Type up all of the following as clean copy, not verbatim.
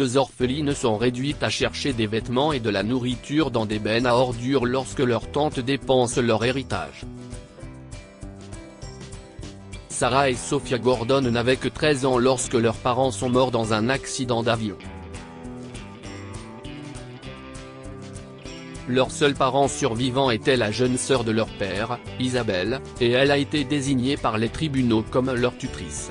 deux orphelines sont réduites à chercher des vêtements et de la nourriture dans des bennes à ordures lorsque leur tante dépense leur héritage. Sarah et Sophia Gordon n'avaient que 13 ans lorsque leurs parents sont morts dans un accident d'avion. Leur seul parent survivant était la jeune sœur de leur père, Isabelle, et elle a été désignée par les tribunaux comme leur tutrice.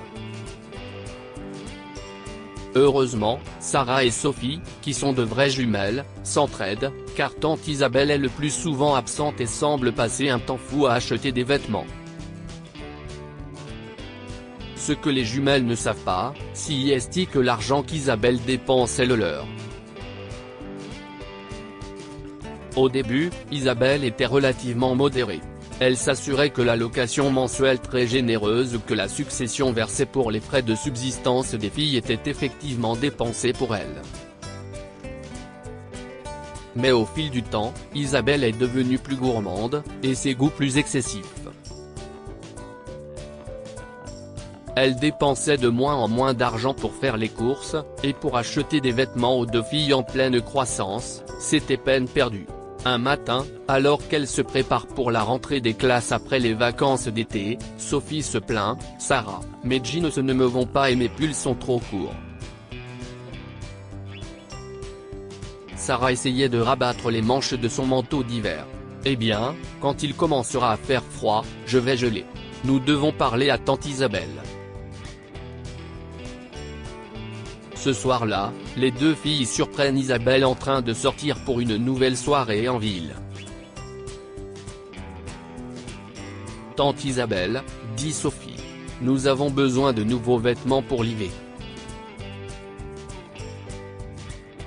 Heureusement, Sarah et Sophie, qui sont de vraies jumelles, s'entraident, car tante Isabelle est le plus souvent absente et semble passer un temps fou à acheter des vêtements. Ce que les jumelles ne savent pas, c'est que l'argent qu'Isabelle dépense est le leur. Au début, Isabelle était relativement modérée. Elle s'assurait que l'allocation mensuelle très généreuse que la succession versait pour les frais de subsistance des filles était effectivement dépensée pour elle. Mais au fil du temps, Isabelle est devenue plus gourmande, et ses goûts plus excessifs. Elle dépensait de moins en moins d'argent pour faire les courses, et pour acheter des vêtements aux deux filles en pleine croissance, c'était peine perdue. Un matin, alors qu'elle se prépare pour la rentrée des classes après les vacances d'été, Sophie se plaint, « Sarah, mes jeans ne me vont pas et mes pulls sont trop courts. » Sarah essayait de rabattre les manches de son manteau d'hiver. « Eh bien, quand il commencera à faire froid, je vais geler. Nous devons parler à tante Isabelle. » Ce soir-là, les deux filles surprennent Isabelle en train de sortir pour une nouvelle soirée en ville. « Tante Isabelle, » dit Sophie. « Nous avons besoin de nouveaux vêtements pour l'hiver. »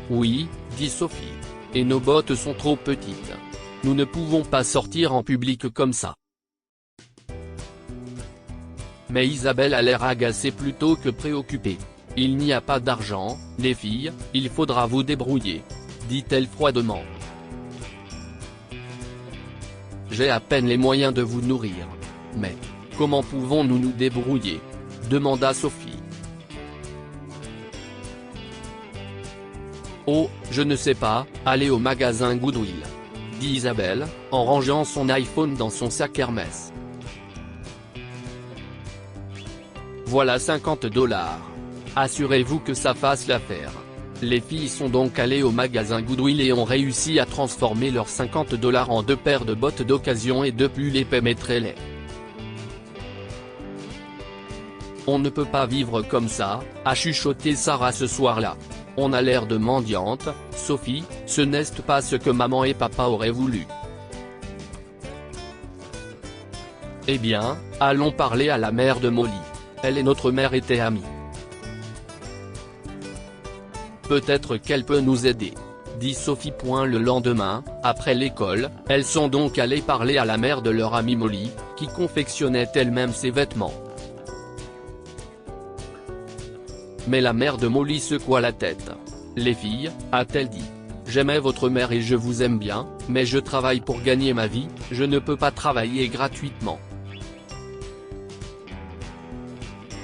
« Oui, » dit Sophie. « Et nos bottes sont trop petites. Nous ne pouvons pas sortir en public comme ça. » Mais Isabelle a l'air agacée plutôt que préoccupée. « Il n'y a pas d'argent, les filles, il faudra vous débrouiller, » dit-elle froidement. « J'ai à peine les moyens de vous nourrir. »« Mais, comment pouvons-nous nous débrouiller ?» demanda Sophie. « Oh, je ne sais pas, allez au magasin Goodwill, » dit Isabelle, en rangeant son iPhone dans son sac Hermès. « Voilà $50. Assurez-vous que ça fasse l'affaire. » Les filles sont donc allées au magasin Goodwill et ont réussi à transformer leurs $50 en 2 paires de bottes d'occasion et 2 pulls épais mais très laids. « On ne peut pas vivre comme ça, » a chuchoté Sarah ce soir-là. « On a l'air de mendiante, Sophie, ce n'est pas ce que maman et papa auraient voulu. » Eh bien, allons parler à la mère de Molly. Elle et notre mère étaient amies. Peut-être qu'elle peut nous aider, dit Sophie. Le lendemain, après l'école, elles sont donc allées parler à la mère de leur amie Molly, qui confectionnait elle-même ses vêtements. Mais la mère de Molly secoua la tête. « Les filles, » a-t-elle dit, « j'aimais votre mère et je vous aime bien, mais je travaille pour gagner ma vie, je ne peux pas travailler gratuitement.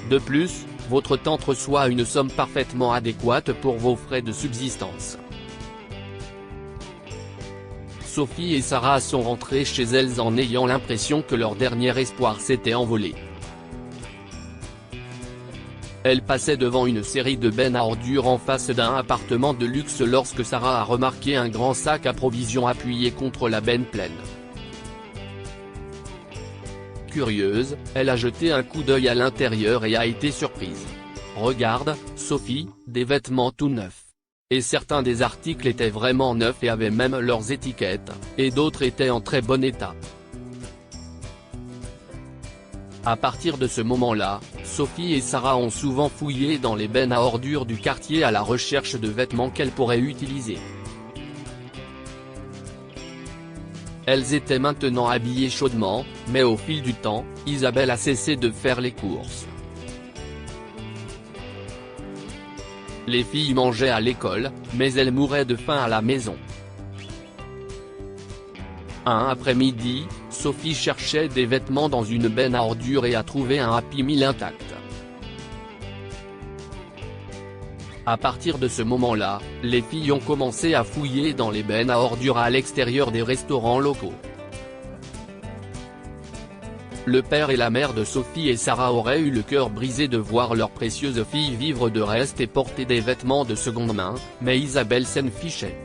De plus, votre tante reçoit une somme parfaitement adéquate pour vos frais de subsistance. » Sophie et Sarah sont rentrées chez elles en ayant l'impression que leur dernier espoir s'était envolé. Elles passaient devant une série de bennes à ordures en face d'un appartement de luxe lorsque Sarah a remarqué un grand sac à provisions appuyé contre la benne pleine. Curieuse, elle a jeté un coup d'œil à l'intérieur et a été surprise. « Regarde, Sophie, des vêtements tout neufs. » Et certains des articles étaient vraiment neufs et avaient même leurs étiquettes, et d'autres étaient en très bon état. À partir de ce moment-là, Sophie et Sarah ont souvent fouillé dans les bennes à ordures du quartier à la recherche de vêtements qu'elles pourraient utiliser. Elles étaient maintenant habillées chaudement, mais au fil du temps, Isabelle a cessé de faire les courses. Les filles mangeaient à l'école, mais elles mouraient de faim à la maison. Un après-midi, Sophie cherchait des vêtements dans une benne à ordures et a trouvé un Happy Meal intact. À partir de ce moment-là, les filles ont commencé à fouiller dans les bennes à ordures à l'extérieur des restaurants locaux. Le père et la mère de Sophie et Sarah auraient eu le cœur brisé de voir leur précieuse fille vivre de restes et porter des vêtements de seconde main, mais Isabelle s'en fichait.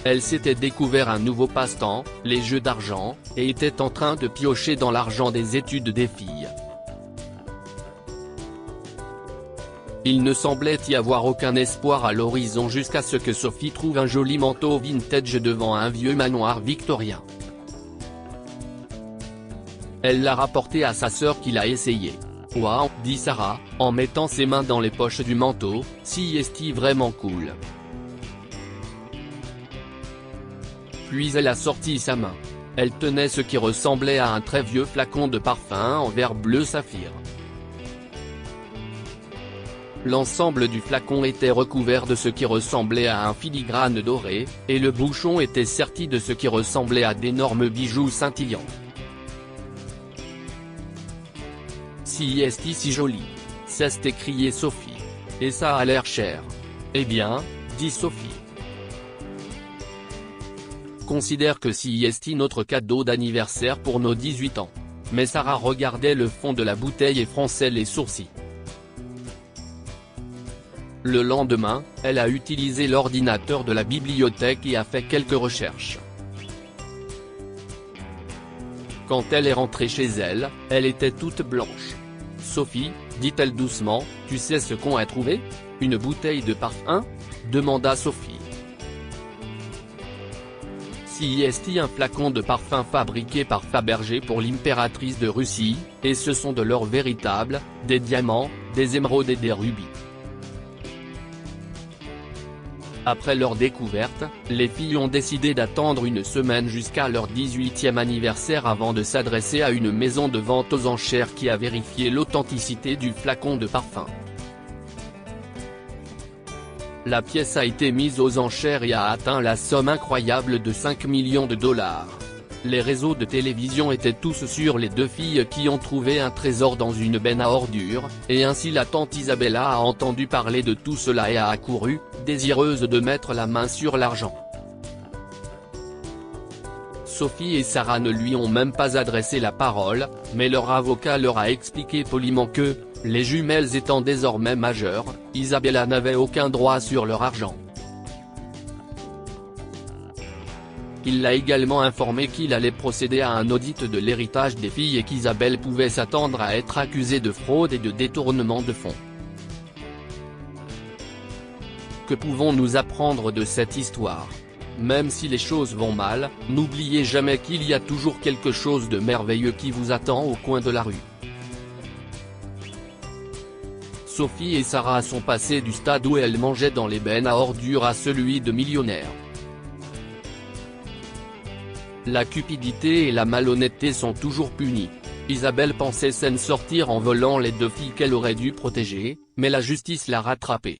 Elle s'était découvert un nouveau passe-temps, les jeux d'argent, et était en train de piocher dans l'argent des études des filles. Il ne semblait y avoir aucun espoir à l'horizon jusqu'à ce que Sophie trouve un joli manteau vintage devant un vieux manoir victorien. Elle l'a rapporté à sa sœur qui l'a essayé. « Waouh », dit Sarah, en mettant ses mains dans les poches du manteau, « si est-il vraiment cool ». Puis elle a sorti sa main. Elle tenait ce qui ressemblait à un très vieux flacon de parfum en verre bleu saphir. L'ensemble du flacon était recouvert de ce qui ressemblait à un filigrane doré, et le bouchon était serti de ce qui ressemblait à d'énormes bijoux scintillants. « Si est si joli !» s'est écriée Sophie. « Et ça a l'air cher. » « Eh bien, » dit Sophie. Considère que si est notre cadeau d'anniversaire pour nos 18 ans. Mais Sarah regardait le fond de la bouteille et fronçait les sourcils. Le lendemain, elle a utilisé l'ordinateur de la bibliothèque et a fait quelques recherches. Quand elle est rentrée chez elle, elle était toute blanche. « Sophie, dit-elle doucement, tu sais ce qu'on a trouvé ? Une bouteille de parfum ?» demanda Sophie. Si est un flacon de parfum fabriqué par Fabergé pour l'impératrice de Russie, et ce sont de l'or véritable, des diamants, des émeraudes et des rubis. Après leur découverte, les filles ont décidé d'attendre une semaine jusqu'à leur 18e anniversaire avant de s'adresser à une maison de vente aux enchères qui a vérifié l'authenticité du flacon de parfum. La pièce a été mise aux enchères et a atteint la somme incroyable de 5 millions de dollars. Les réseaux de télévision étaient tous sur les deux filles qui ont trouvé un trésor dans une benne à ordures, et ainsi la tante Isabella a entendu parler de tout cela et a accouru, désireuse de mettre la main sur l'argent. Sophie et Sarah ne lui ont même pas adressé la parole, mais leur avocat leur a expliqué poliment que, les jumelles étant désormais majeures, Isabella n'avait aucun droit sur leur argent. Il l'a également informé qu'il allait procéder à un audit de l'héritage des filles et qu'Isabelle pouvait s'attendre à être accusée de fraude et de détournement de fonds. Que pouvons-nous apprendre de cette histoire ? Même si les choses vont mal, n'oubliez jamais qu'il y a toujours quelque chose de merveilleux qui vous attend au coin de la rue. Sophie et Sarah sont passées du stade où elles mangeaient dans les bennes à ordures à celui de millionnaires. La cupidité et la malhonnêteté sont toujours punies. Isabelle pensait s'en sortir en volant les deux filles qu'elle aurait dû protéger, mais la justice l'a rattrapée.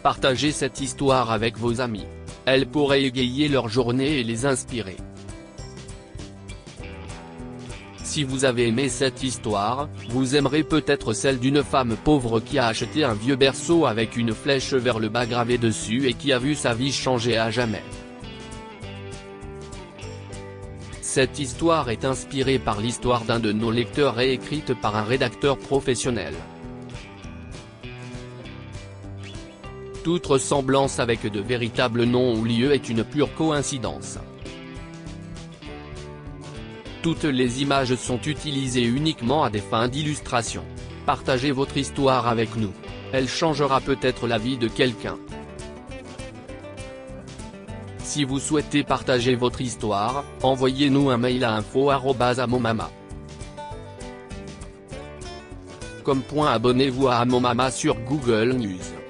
Partagez cette histoire avec vos amis. Elle pourrait égayer leur journée et les inspirer. Si vous avez aimé cette histoire, vous aimerez peut-être celle d'une femme pauvre qui a acheté un vieux berceau avec une flèche vers le bas gravée dessus et qui a vu sa vie changer à jamais. Cette histoire est inspirée par l'histoire d'un de nos lecteurs et écrite par un rédacteur professionnel. Toute ressemblance avec de véritables noms ou lieux est une pure coïncidence. Toutes les images sont utilisées uniquement à des fins d'illustration. Partagez votre histoire avec nous. Elle changera peut-être la vie de quelqu'un. Si vous souhaitez partager votre histoire, envoyez-nous un mail à info@amomama. Abonnez-vous à Amomama sur Google News.